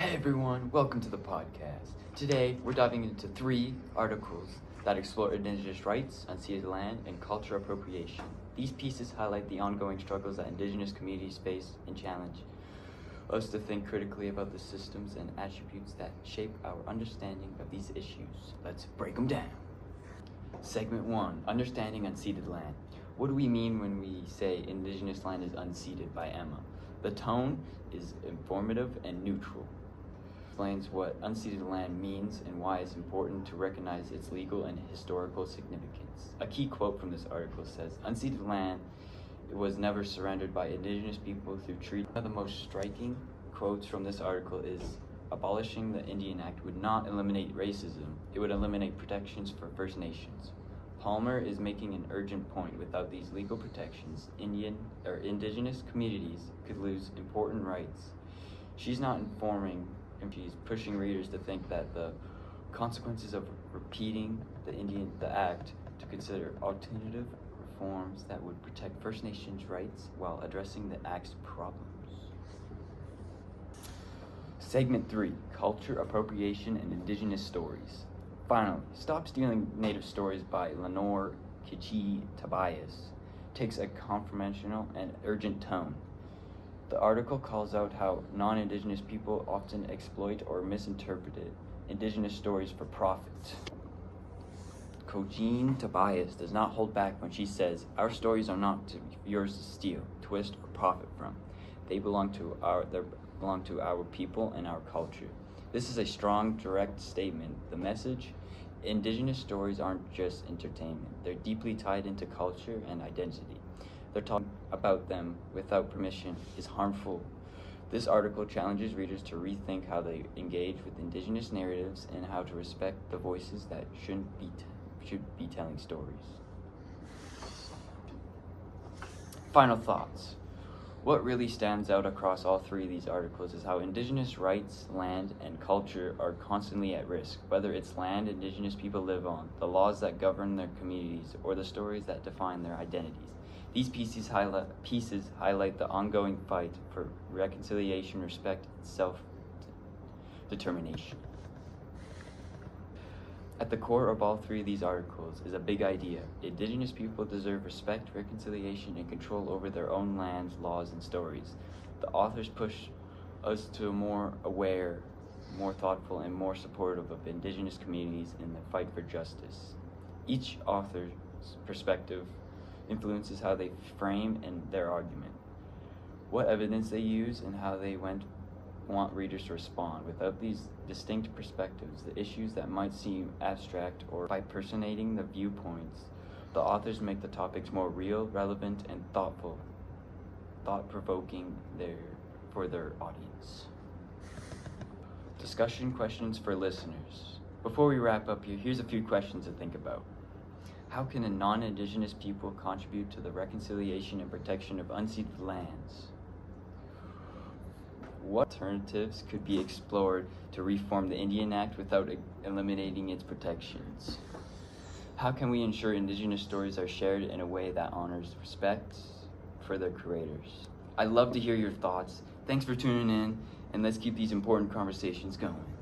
Hey everyone, welcome to the podcast. Today, we're diving into 3 articles that explore Indigenous rights, unceded land, and cultural appropriation. These pieces highlight the ongoing struggles that Indigenous communities face and challenge us to think critically about the systems and attributes that shape our understanding of these issues. Let's break them down. Segment 1, Understanding Unceded Land. What do we mean when we say Indigenous land is unceded by Emma? The tone is informative and neutral. Explains what unceded land means and why it's important to recognize its legal and historical significance. A key quote from this article says, "Unceded land was never surrendered by Indigenous people through treaty." One of the most striking quotes from this article is, "Abolishing the Indian Act would not eliminate racism, it would eliminate protections for First Nations." Palmer is making an urgent point. Without these legal protections, Indigenous communities could lose important rights. She's not informing, and she's pushing readers to think that the consequences of repeating the act to consider alternative reforms that would protect First Nations rights while addressing the act's problems. Segment 3, Culture, Appropriation, and Indigenous Stories. Finally, Stop Stealing Native Stories by Lenore Kichi Tobias takes a confrontational and urgent tone. The article calls out how non-Indigenous people often exploit or misinterpret Indigenous stories for profit. Kojin Tobias does not hold back when she says, "Our stories are not yours to steal, twist, or profit from. They belong to our people and our culture." This is a strong, direct statement. The message: Indigenous stories aren't just entertainment. They're deeply tied into culture and identity. They're talking about them without permission is harmful. This article challenges readers to rethink how they engage with Indigenous narratives and how to respect the voices that should be telling stories. Final thoughts. What really stands out across all 3 of these articles is how Indigenous rights, land, and culture are constantly at risk, whether it's land Indigenous people live on, the laws that govern their communities, or the stories that define their identities. These pieces highlight the ongoing fight for reconciliation, respect, and self-determination. At the core of all 3 of these articles is a big idea. Indigenous people deserve respect, reconciliation, and control over their own lands, laws, and stories. The authors push us to more aware, more thoughtful, and more supportive of Indigenous communities in the fight for justice. Each author's perspective influences how they frame their argument, what evidence they use, and how they want readers to respond. Without these distinct perspectives, the issues that might seem abstract, or by personating the viewpoints, the authors make the topics more real, relevant, and thought-provoking for their audience. Discussion questions for listeners. Before we wrap up here, here's a few questions to think about. How can a non-Indigenous people contribute to the reconciliation and protection of unceded lands? What alternatives could be explored to reform the Indian Act without eliminating its protections? How can we ensure Indigenous stories are shared in a way that honors respect for their creators? I'd love to hear your thoughts. Thanks for tuning in, and let's keep these important conversations going.